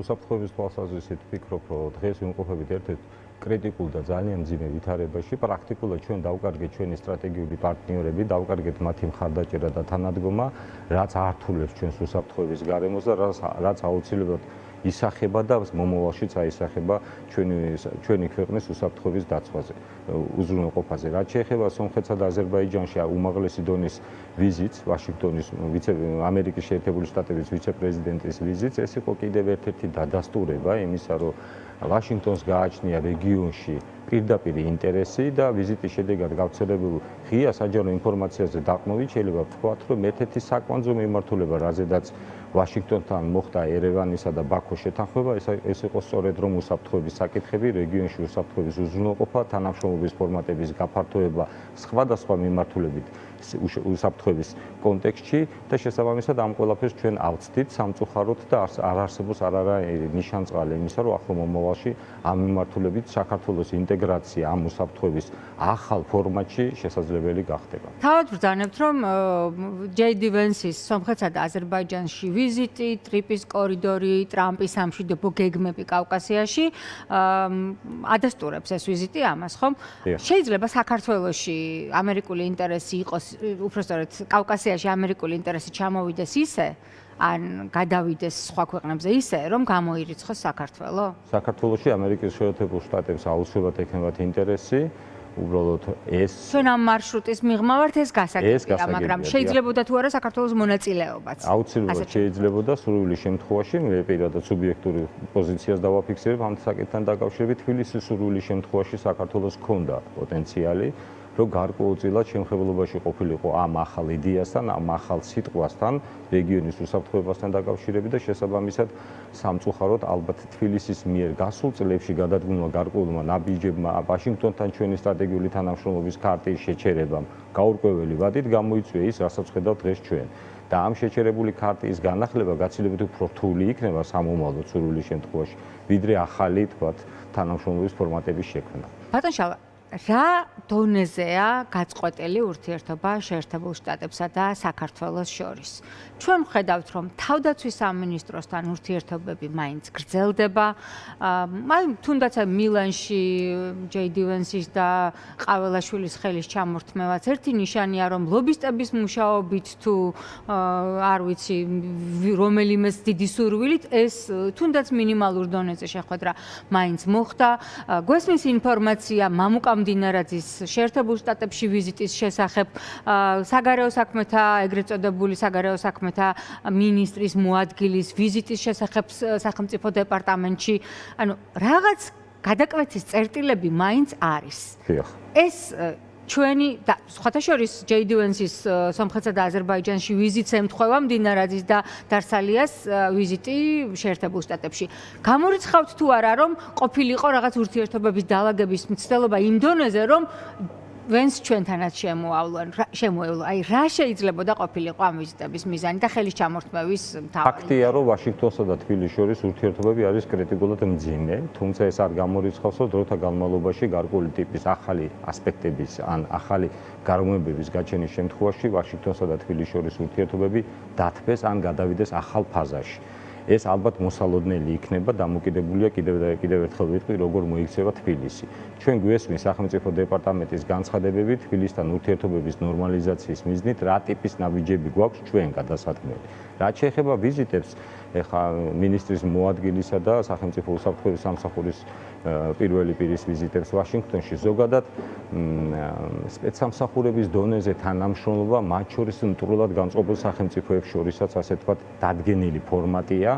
უსაფრთხოების თვალსაზრისით ვფიქრობ, რომ დღეს ვიმყოფებით ერთ-ერთ კრიტიკულ და ძალიან მძიმე ვითარებაში. პრაქტიკულად ჩვენ დავკარგეთ ჩვენი სტრატეგიული პარტნიორები, დავკარგეთ მათი მხარდაჭერა და თანადგომა, რაც ართულებს ჩვენს უსაფრთხოების გარემოს და რაც აუცილებლად ისახება და მომავალშიც აისახება ჩვენი ქვეყნის უსაფრთხოების დაცვაზე, უზრუნველყოფაზე. რაც შეეხება სომხეთსა და აზერბაიჯანში უმაღლესი დონის ვიზიტს, ვაშინგტონის ამერიკის შეერთებული შტატების ვიცე-პრეზიდენტის ვიზიტს, ეს იყო კიდევ ერთ-ერთი დადასტურება იმისა, რომ ვაშინგტონს გააჩნია რეგიონში პირდაპირ ინტერესი და ვიზიტის შედეგად გავრცელებულ ღია საჯარო ინფორმაციაზე დაყრდნობით შეიძლება ვთქვათ, რომ ერთ-ერთი საკვანძო მიმართულება, რაზედაც ვაშინგტონთან მოხდა ერევანისა და ბაქოს შეთანხმება, ეს იყო სწორედ რომ უსაფრთხოების საკითხები, რეგიონში უსაფრთხოების უზრუნველყოფა, თანამშრომლობის ფორმატების გაფართოება სხვადასხვა მიმართულებით უსაფრთხოების კონტექსტში და შესაბამისად ამ ყველაფერს ჩვენ ავწდით სამწუხაროდ და არ არსებობს არანაირი ნიშანწყალი იმისა, რომ ახლო მომავალში ამ მიმართულებით საქართველოს ინტეგრაცია ამ უსაფრთხოების ახალ ფორმატში შესაძლებელი გახდება. თავად ვბრძანებთ, რომ ჯეი-დი ვენსის სომხეთსა და აზერბაიჯანში ვიზიტი, ტრიპის კორიდორი, ტრამპის სამშვიდობო გეგმები კავკასიაში ადასტურებს ეს ვიზიტი ამას, ხომ? შეიძლება საქართველოში ამერიკული ინტერესი იყოს, უпростоრად კავკასიაში ამერიკული ინტერესი ჩამოვიდეს ისე, ან გადავიდეს სხვა ქვეყნებზე ისე, რომ გამოირიცხოს საქართველო? საქართველოში ამერიკის შეერთებულ შტატებს აუცილებლად ექნებათ ინტერესი. უბრალოდ ეს ჩვენ ამ მარშრუტის მიღმა ვართ ეს გასაგებია, მაგრამ შეიძლებოდა თუ არა საქართველოს მონაწილეობაც. აუცილებლად შეიძლებოდა სრული შემთხვევაში, მე პირადად სუბიექტური პოზიციას დავაფიქსირებ ამ საკითხთან დაკავშირებით, თბილისის სრული შემთხვევაში საქართველოს ჰქონდა პოტენციალი, რომ გარკვეულწილად შემხებლობაში ყოფილიყო ამ ახალ იდეასთან, ამ ახალ სიტყვასთან, რეგიონის უსაფრთხოებასთან დაკავშირებით და შესაბამისად სამწუხაროდ ალბათ თბილისის მიერ გასულ წლებში გადადგმულმა გარკვეულმა ნაბიჯებმა ვაშინგტონთან ჩვენი სტრატეგიული თანამშრომლობის ქარტის შეჩერებამ გაურკვეველი ვადით გამოიწვია ის, რასაც ხედავთ დღეს ჩვენ. და ამ შეჩერებული ქარტის განახლება გაცილებით უფრო რთული იქნება სამომავლოდ სრული შემთხვევაში, ვიდრე ახალი თქვათ თანამშრომლობის ფორმატების შექმნა. ბატონ შალვა, რა დონეზეა გაწყვეტილი ურთიერთობა შეერთებულ შტატებსა და საქართველოს შორის? ჩვენ ვხედავთ, რომ თავდაცვის სამინისტროსთან ურთიერთობები მაინც გრძელდება. თუნდაც milანში ჯეი-დი ვენსის და ყაველაშვილის ხელის ჩამორთმევაც ერთი ნიშანია, რომ ლობისტების მუშაობით თუ არ ვიცი რომელიმეს დიდი სურვილით ეს თუნდაც მინიმალურ დონეზე შეხვედრა მაინც მოხდა. გვესმის ინფორმაცია მამუკა მდინარაძის შეერთებულ შტატებში ვიზიტის შესახებ, საგარეო საქმეთა ეგრეთ წოდებული საგარეო საქმეთა მინისტრის მოადგილის ვიზიტის შესახებ სახელმწიფო დეპარტამენტში, ანუ რაღაც გადაკვეთის წერტილები მაინც არის. ეს ჩვენი და სხვათა შორის ჯეი-დი ვენსის სომხეთსა და აზერბაიჯანში ვიზიტს ემთხვევა მდინარაძის და დარსალიას ვიზიტი შეერთებულ შტატებში. გამორიცხავთ თუ არა, რომ ყოფილიყო რაღაც ურთიერთობების დაალაგების მცდელობა იმ დონეზე, რომ ვენს ჩვენთანაც შემოევლო. აი რა შეიძლებოდა ყოფილიყო ამ ვიზიტების მიზანი და ხელის ჩამორთმევის მთავარი? ფაქტია, რომ ვაშინგტონსა და თბილისის შორის ურთიერთობები არის კრიტიკულად მძიმე, თუმცა ეს არ გამორიცხავს, რომ დროთა განმავლობაში გარკვეული ტიპის ახალი ასპექტების ან ახალი გარემოებების გაჩენის შემთხვევაში ვაშინგტონსა და თბილისის შორის ურთიერთობები დათბეს ან გადავიდეს ახალ ფაზაში. ეს ალბათ მოსალოდნელი იქნება, დამოკიდებულია კიდევ ერთხელ ვიტყვი, როგორ მოიქცევა თბილისი. ჩვენ გვესმის სახელმწიფო დეპარტამენტის განცხადებები თბილისთან ურთიერთობების ნორმალიზაციის მიზნით, რა ტიპის ნაბიჯები გვაქვს ჩვენ გადასათქმელი. რაც შეეხება ვიზიტებს, ეხლა მინისტრის მოადგილისა და სახელმწიფო უსაფრთხოების სამსახურის პირველი პირის ვიზიტებს ვაშინგტონში, ზოგადად სპეცსამსახურების დონეზე თანამშრომლობა, მათ შორის მტრულად განწყობილ სახელმწიფოებს შორისაც ასე თქვათ დადგენილი ფორმატია.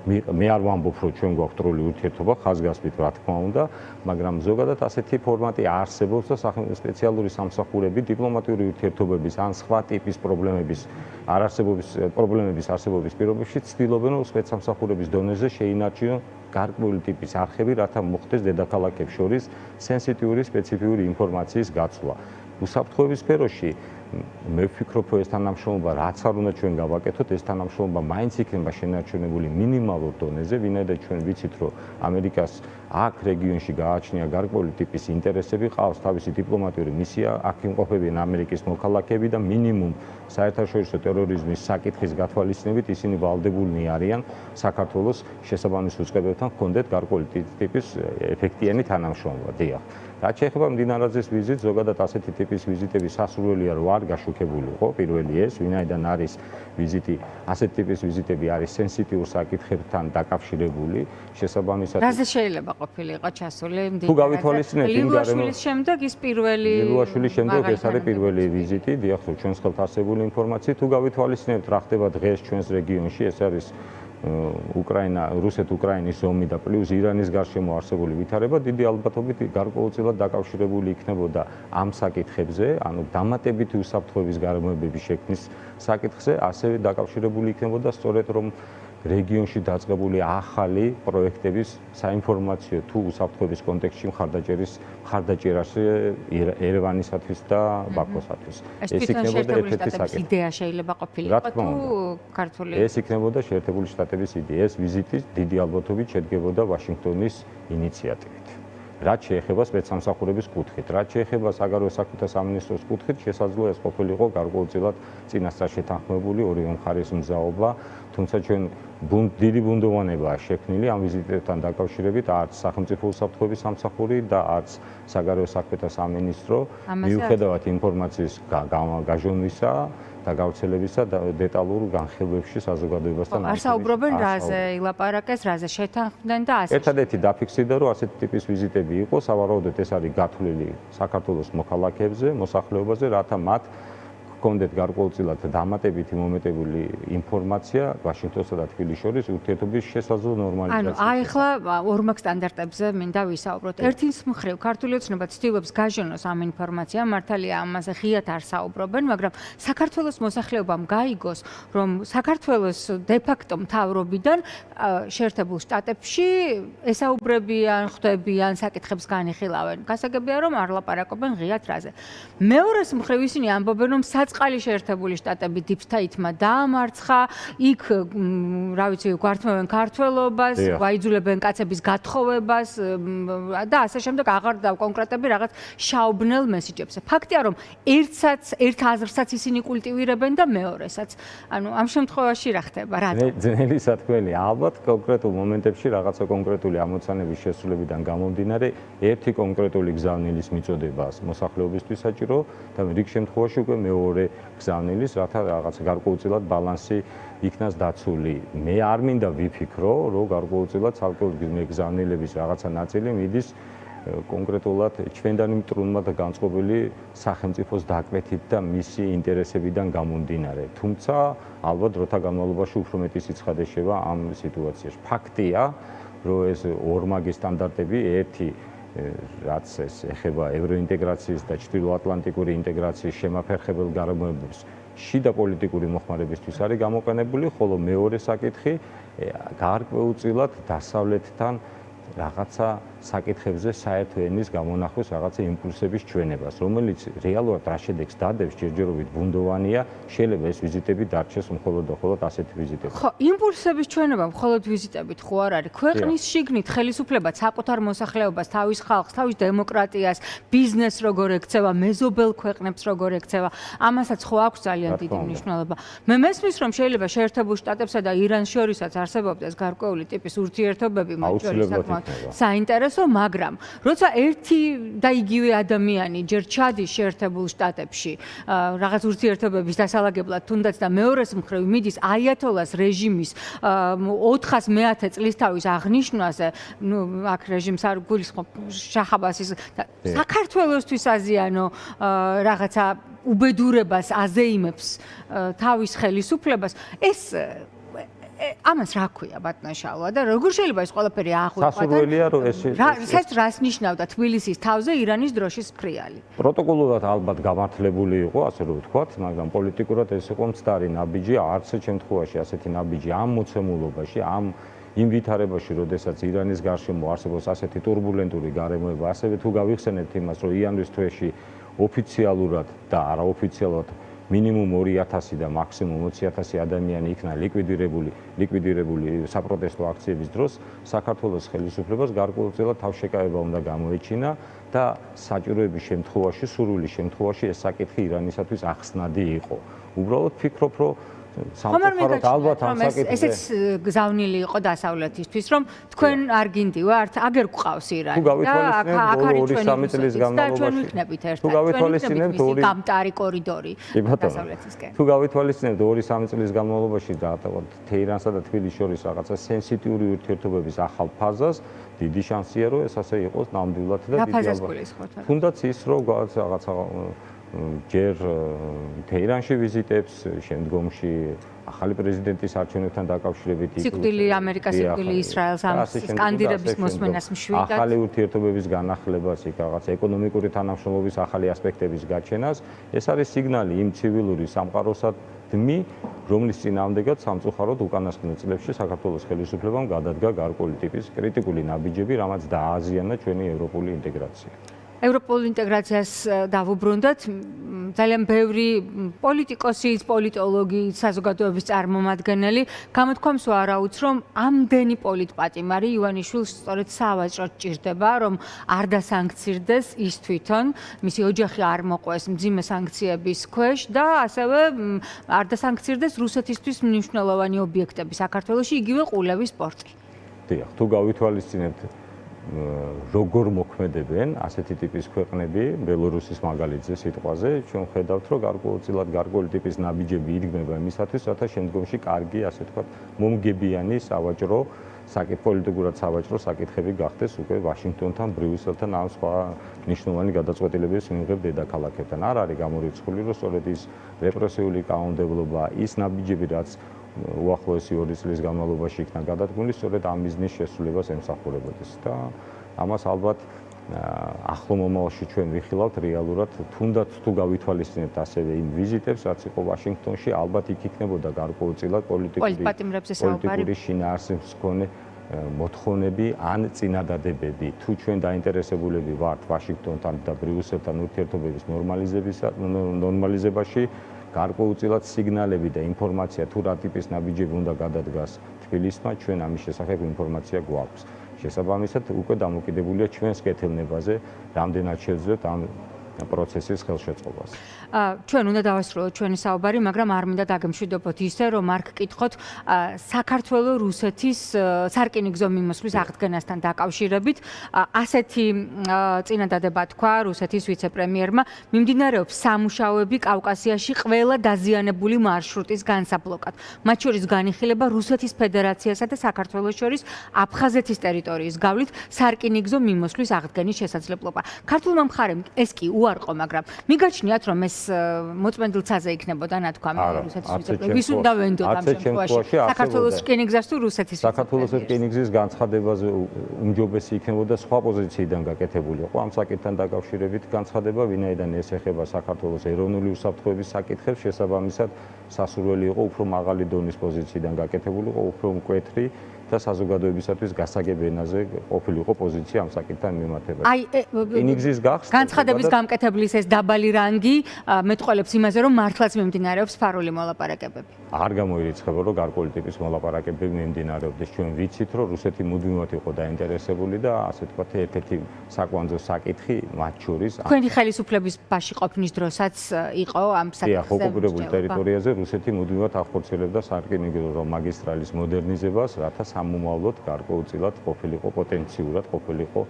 მე არ ვამბობ, რომ ჩვენ გვაქვს ტრული ურთიერთობა, ხაზგასმით რა თქმა უნდა, მაგრამ ზოგადად ასეთი ფორმატი არსებობს და სპეციალური სამსახურები დიპლომატიური ურთიერთობების ან სხვა ტიპის პრობლემების არსებობის პირობებში ცდილობენ, რომ სპეცსამსახურების დონეზე შეინარჩუნონ გარკვეული ტიპის არხები, რათა მოხდეს დედაქალაქებს შორის სენსიტიური სპეციფიური ინფორმაციის გაცვლა. უსაფრთხოების სფეროში მე ვფიქრობ, რომ ეს თანამშრომლობა რაც არ უნდა ჩვენ გავაკეთოთ, ეს თანამშრომლობა მაინც იქნება შენარჩუნებული მინიმალურ დონეზე, ვინაიდან ჩვენ ვიცით, რომ ამერიკას აქ რეგიონში გააჩნია გარკვეული ტიპის ინტერესები, ყავს თავისი დიპლომატიური მისია, აქ იმყოფებიან ამერიკის მოქალაქეები და მინიმუმ საერთაშორისო ტერორიზმის საკითხის გათვალისწინებით ისინი ვალდებულნი არიან საქართველოს შესაბამის უწყებებთან ჰქონდეთ გარკვეული ტიპის ეფექტიანი თანამშრომლობა. დიახ. რაც შეეხება მდინარაძის ვიზიტს, ზოგადად ასეთი ტიპის ვიზიტები სასურველია, რომ არ გაშუქებულიყო, პირველი ეს, ვინაიდან არის ვიზიტი, ასეთი ტიპის ვიზიტები არის სენსიტიურ საკითხებთან დაკავშირებული, შესაბამისად რაზე შეიძლება ყოფილიყო ჩასული მდინარაძე? თუ გავითვალისწინებთ იმ ლილუაშვილის შემდეგ ის პირველი ლილუაშვილის შემდეგ ეს არის პირველი ვიზიტი, დიახ, ჩვენს ხელთ არსებული ინფორმაციით, თუ გავითვალისწინებთ რა ხდება დღეს ჩვენს რეგიონში, ეს არის რუსეთ-უკრაინის ომი და პლუს ირანის გარშემო არსებული ვითარება დიდი ალბათობით გარკვეულწილად დაკავშირებული იქნებოდა ამ საკითხებზე, ანუ დამატებითი უსაფრთხოების გარემოებების შექმნის საკითხზე, ასევე დაკავშირებული იქნებოდა სწორედ რომ რეგიონში დაწყებული ახალი პროექტების საინფორმაციო თუ უსაფრთხოების კონტექსტში მხარდაჭერას ერევანისათვის და ბაქოსათვის. ეს იქნებოდა ერთ-ერთი საკითხი. იდეა შეიძლება ყოფილიყო თუ ქართული? ეს იქნებოდა შეერთებული შტატების იდეა. ეს ვიზიტი დიდი ალბათობით შედგებოდა ვაშინგტონის ინიციატივით. რაც შეეხება სპეცსამსახურების კუთხით, რაც შეეხება საგარეო საქმეთა სამინისტროს კუთხით, შესაძლოა ეს ყოფილიყო გარკვეულწილად წინასწარ შეთანხმებული ორივე მხარის მზაობა, თუმცა ჩვენ დიდი ბუნდოვანებაა შექმნილი ამ ვიზიტებთან დაკავშირებით, არც სახელმწიფო უსაფრთხოების სამსახური და არც საგარეო საქმეთა სამინისტრო, მიუხედავად ინფორმაციის გაჟონვისა და გავრცელებისა და დეტალურ განხილვებში საზოგადოებასთან. არ საუბრობენ რაზე ილაპარაკეს, რაზე შეთანხმდნენ და ასე. ერთადერთი დაფიქსირდა, რომ ასეთი ტიპის ვიზიტები იყო, სავარაუდოდ ეს არის გათვლილი საქართველოს მოქალაქეებზე, მოსახლეობაზე, რათა მათ ჰქონდეთ გარკვეულწილად დამატებითი მომეტებული ინფორმაცია ვაშინგტონსა და თბილისის შორის ურთიერთობის შესაძლო ნორმალიზაციას. აი ახლა ორმაგ სტანდარტებზე მინდა ვისაუბროთ. ერთის მხრივ ქართული ოცნება ცდილობს გაჟონოს ამ ინფორმაცია, მართალია ამაზე ღიად არ საუბრობენ, მაგრამ საქართველოს მოსახლეობამ გაიგოს, რომ საქართველოს დე-ფაქტო მთავრობიდან შეერთებულ შტატებში ესაუბრებიან, ხვდებიან, საკითხებს განიხილავენ. გასაგებია, რომ არ ლაპარაკობენ ღიად რაზე. მეორეს მხრივ ისინი ამბობენ, რომ წყალი შეერთებული შტატები დიფთაითმა დაამარცხა, იქ რა ვიცი, გვართმევენ ქართველობას, ვაიძულებენ კაცების გათხოვებას და ასე შემდეგ აღარ დავკონკრეტები რაღაც შაუბნელ მესიჯებს. ფაქტია, რომ ერთ აზრსაც ისინი კულტივირებენ და მეორესაც. ანუ ამ შემთხვევაში რა ხდება? რატო? ძნელი სათქმელი, ალბათ კონკრეტულ მომენტებში რაღაცა კონკრეტული ამოცანების შესრულებიდან გამომდინარე, ერთი კონკრეტული გზავნილის მიწოდებას მოსახლეობისთვის საჭირო და რიგ შემთხვევაში უკვე მეორე გზავნილის, რათა რაღაცა გარკვეულწილად ბალანსი იქნას დაცული. მე არ მინდა ვიფიქრო, რომ გარკვეულწილად ცალკეულ გზავნილების რაღაცა ნაწილი მიდის კონკრეტულად ჩვენდანი მტრუნმა და განწყობილი სახელმწიფოს დაკვეთით და მისი ინტერესებიდან გამომდინარე. თუმცა, ალბათ დროთა განმავლობაში უფრო მეტი სიცხადე შევა ამ სიტუაციაში. ფაქტია, რომ ეს ორმაგი სტანდარტები ერთი რაც ეს ეხება ევროინტეგრაციის და ჩრდილოატლანტიკური ინტეგრაციის შემაფერხებელ გარემოებებს შიდა პოლიტიკური მოხმარებისთვის არის გამოყენებული, ხოლო მეორე საკითხი გარკვეულწილად დასავლეთთან რაღაცა საკითხებზე საერთო ენის გამონახვის რაღაცა იმპულსების ჩვენებას, რომელიც რეალურად რა შედეგს დადებს, ჯერჯერობით ბუნდოვანია, შეიძლება ეს ვიზიტები დარჩეს მხოლოდ და მხოლოდ ასეთი ვიზიტები. ხო, იმპულსების ჩვენება მხოლოდ ვიზიტებით ხო არ არის. ქვეყნის შიგნით ხელისუფლება საკუთარ მოსახლეობას, თავის ხალხს, თავის დემოკრატიას, ბიზნესს როგორ ექცევა, მეზობელ ქვეყნებს როგორ ექცევა, ამასაც ხო აქვს ძალიან დიდი მნიშვნელობა. მე მესმის, რომ შეიძლება შეერთებულ შტატებსა და ირანს შორისაც არსებობდეს გარკვეული ტიპის ურთიერთობები, მათ შორის საკმაოდ საინტერესო, მაგრამ როცა ერთი და იგივე ადამიანი ჯერ ჩადის შეერთებულ შტატებში რაღაც ურთიერთობების დასალაგებლად თუნდაც და მეორეს მხრივ მიდის აიათოლას რეჟიმის 410 წლისთავის აღნიშვნაზე, ნუ აქ რეჟიმს არ გულისხმობ შაჰ-აბასის საქართველოსთვის აზიანო რაღაცა უბედურებას აზეიმებს თავის ხელისუფლებას, ეს ამას რა ქვია ბატონშალვა და როგორ შეიძლება ეს ყველაფერი აღვიქვათ? სასურველია რომ ეს რას ნიშნავდა თბილისის თავზე ირანის დროშის ფრიალი? პროტოკოლურად ალბათ გამართლებული იყო, ასე რომ ვთქვათ, მაგრამ პოლიტიკურად ეს იყო მცდარი ნაბიჯი, არც შემთხვევაში ასეთი ნაბიჯი ამ მოცემულობაში, იმ ვითარებაში, როდესაც ირანის გარშემო არსებობს ასეთი ტურბულენტური გარემოება, ასევე თუ გავიხსენებთ იმას, რომ იანვრის თვეში ოფიციალურად და არაოფიციალურად მინიმუმ 2000 და მაქსიმუმ 20000 ადამიანი იქნა ლიკვიდირებული საპროტესტო აქციების დროს, საქართველოს ხელისუფლებას გარკვეულწილად თავშეკავება უნდა გამოეჩინა და საჭიროების შემთხვევაში, სურვილის შემთხვევაში ეს საკითხი ირანისათვის ახსნადი იყო. უბრალოდ ფიქრობ, რომ სამწუხაროდ ალბათ ამ საკითხზე ესეც გზავნილი იყო დასავლეთისთვის, რომ თქვენ არ გინდივართ, აგერ გვყავს ირანი და აქ არის ჩვენი წლის განმავლობაში. თუ გავითვალისწინებთ ორი გამტარი კორიდორი დასავლეთისკენ. თუ გავითვალისწინებთ 2-3 წლის განმავლობაში დაატოვოთ თეირანსა და თბილისის შორის რაღაცა სენსიტიური ურთიერთობების ახალ ფაზას, დიდი შანსია, რომ ეს ასე იყოს ნამდვილად და დიდი ალბათობით. თუნდაც ის, რომ რაღაცა ჯერ თეირანში ვიზიტებს, შემდგომში ახალი პრეზიდენტის არჩევნებთან დაკავშირებით სიკვდილი ამერიკას, სიკვდილი ისრაელს ამ სკანდირების მოსმენას მშვიდად ახალი ურთიერთობების განახლებას, იქ რაღაც ეკონომიკური თანამშრომლობის ახალი ასპექტების გაჩენას, ეს არის სიგნალი იმ ცივილური სამყაროსადმი, რომლის წინააღმდეგაც სამწუხაროდ უკანასკნელ წლებში საქართველოს ხელისუფლებამ გადადგა გარკვეული ტიპის კრიტიკული ნაბიჯები, რამაც დააზიანა ჩვენი ევროპული ინტეგრაცია. ევროპულ ინტეგრაციას დავუბრუნდეთ, ძალიან ბევრი პოლიტიკოსი, პოლიტოლოგი, საზოგადოების წარმომადგენელი გამოთქვამს ვარაუდს, რომ ამდენი პოლიტპატიმარი ივანიშვილს სწორედ სავაჭროდ ჭირდება, რომ არ დასანქცირდეს ის თვითონ, მისი ოჯახი არ მოყვეს მძიმე სანქციების ქვეშ და ასევე არ დასანქცირდეს რუსეთისთვის მნიშვნელოვანი ობიექტები საქართველოში, იგივე ყულევის პორტი. დიახ, თუ გავითვალისწინებთ როგორ მოქმედებენ ასეთი ტიპის ქვეყნები, ბელორუსის მაგალითზე სიტყვაზე, ჩვენ ხედავთ, რომ გარკვეულწილად გარკვეული ტიპის ნაბიჯები იდგმება იმისათვის, რათა შემდგომში კარგი, ასე ვთქვათ, მომგებიანი სავაჭრო, პოლიტიკურად სავაჭრო საკითხები გახდეს უკვე ვაშინგტონთან, ბრიუსელთან, ან სხვა მნიშვნელოვანი გადაწყვეტილების მიღებ დედაქალაქებთან. არ არის გამორიცხული, რომ სწორედ ის რეპრესიული კანონმდებლობა, ის ნაბიჯები, რაც უახლოესი 2 წლის განმავლობაში იქნა გადადგმული, სწორედ ამ მიზნის შესრულებას ემსახურებოდეს და ამას ალბათ ახლო მომავალში ჩვენ ვიხილავთ რეალურად, თუნდაც თუ გავითვალისწინებთ ასევე იმ ვიზიტებს, რაც იყო ვაშინგტონში, ალბათ იქ იქნებოდა გარკვეულწილად პოლიტიკური შინაარსის მქონე მოთხოვნები ან წინადადებები. თუ ჩვენ დაინტერესებულები ვართ ვაშინგტონთან და ბრიუსელთან ურთიერთობების ნორმალიზებაში, გარკვეულწილად სიგნალები და ინფორმაცია თუ რა ტიპის ნაბიჯები უნდა გადადგას თბილისმა, ჩვენ ამის შესახებ ინფორმაცია გვაქვს. შესაბამისად, უკვე დამოკიდებულია ჩვენს კეთილნებაზე, რამდენად შევძლებთ ამ პროცესის ხელშეწყობას. ჩვენ უნდა დავასრულოთ ჩვენი საუბარი, მაგრამ არ მინდა დაგემშვიდობოთ ისე, რომ არ გკითხოთ საქართველოს რუსეთის სარკინიგზო მიმოსვლის აღდგენასთან დაკავშირებით. ასეთი წინადადება თქვა რუსეთის ვიცე-პრემიერმა, მიმდინარეობს სამუშაოები კავკასიაში ყველა დაზიანებული მარშრუტის განსაბლოკად. მათ შორის განიხილება რუსეთის ფედერაციასა და საქართველოს შორის აფხაზეთის ტერიტორიის გავლით სარკინიგზო მიმოსვლის აღდგენის შესაძლებლობა. ქართულმა მხარემ ეს კი უარყო, მაგრამ მიგაჩნიათ, რომ ეს მოწმენდილ ცაზე იქნებოდა ნათქვამი რუსეთის ვიცე-პრემიერმა. ვის უნდა ვენდოთ ამ შემთხვევაში? საქართველოს რკინიგზას თუ რუსეთის ვიცე-პრემიერს? საქართველოს რკინიგზის განცხადებაზე უმჯობესი იქნებოდა სხვა პოზიციიდან გაკეთებული იყო ამ საკითხთან დაკავშირებით განცხადება, ვინაიდან ეს ეხება საქართველოს ეროვნული უსაფრთხოების საკითხებს, შესაბამისად სასურველი იყო უფრო მაღალი დონის პოზიციიდან გაკეთებული იყო, უფრო მკვეთრი და საზოგადოებისათვის გასაგებ ენაზე ყოფილიყო პოზიცია ამ საკითხთან მიმართებაში. რკინიგზის გახსნა განცხადების გამკეთებლის ეს დაბალი რანგი მეტყველებს იმაზე, რომ მართლაც მიმდინარეობს სფარული მოლაპარაკებები. არ გამოირიცხება, რომ გარკვეული ტიპის მოლაპარაკებები მიმდინარეობდეს. ჩვენ ვიცით, რომ რუსეთი მუდმივად იყო დაინტერესებული და ასე ვთქვათ, ერთ-ერთი საკვანძო საკითხი მათ შორის თქვენი ხელისუფლების ბაში ყოფნის დროსაც იყო ამ საკითხზე. ოკუპირებულ ტერიტორიაზე რუსეთი მუდმივად ახორციელებდა სარკინიგზო მაგისტრალის მოდერნიზებას, რათა სამომავლოდ გარკვეულწილად ყოფილიყო პოტენციურად ყოფილიყო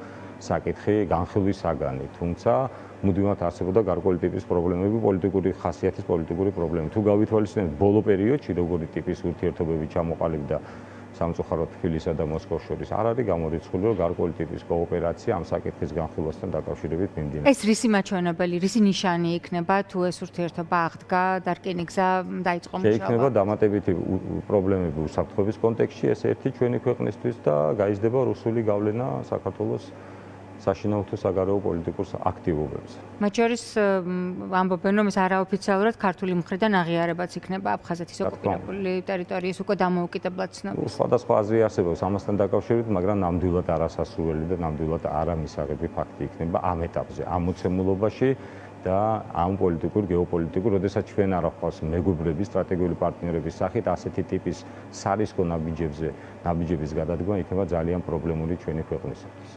საკითხი განხილვის საგანი, თუმცა მუდმივად არსებობდა გარკვეული ტიპის პრობლემები, პოლიტიკური ხასიათის პოლიტიკური პრობლემები. თუ გავითვალისწინებთ ბოლო პერიოდში როგორი ტიპის ურთიერთობები ჩამოყალიბდა სამწუხაროდ თბილისსა და მოსკოვს შორის, არ არის გამორიცხული, რომ გარკვეული ტიპის კოოპერაცია ამ საკითხის განხილვასთან დაკავშირებით მიმდინარეობს. ეს რისი მაჩვენებელი, რისი ნიშანი იქნება, თუ ეს ურთიერთობა აღდგა და რკინიგზა დაიწყო მუშაობა? შეიქმნება დამატებითი პრობლემები უსაფრთხოების კონტექსტში, ეს ერთი ჩვენი ქვეყნისთვის და გაიზრდება რუსული გავლენა საქართველოს საშინაო საგარეო პოლიტიკურ აქტივობებს. მათ შორის ამბობენ, რომ ეს არაოფიციალურად ქართული მხრიდან აღიარებაც იქნება აფხაზეთის ოკუპირებული ტერიტორიის უკვე დამოუკიდებლად ცნობის. სხვადასხვა აზრი არსებობს ამასთან დაკავშირებით, მაგრამ ნამდვილად არასასურველი და ნამდვილად არამისაღები ფაქტი იქნება ამ ეტაპზე. ამ მოცემულობაში და ამ პოლიტიკურ, გეოპოლიტიკურ, როდესაც ჩვენ არ გვყავს მეგობრები, სტრატეგიული პარტნიორების სახით, ასეთი ტიპის სარისკო ნაბიჯების გადადგმა იქნება ძალიან პრობლემური ჩვენი ქვეყნისათვის.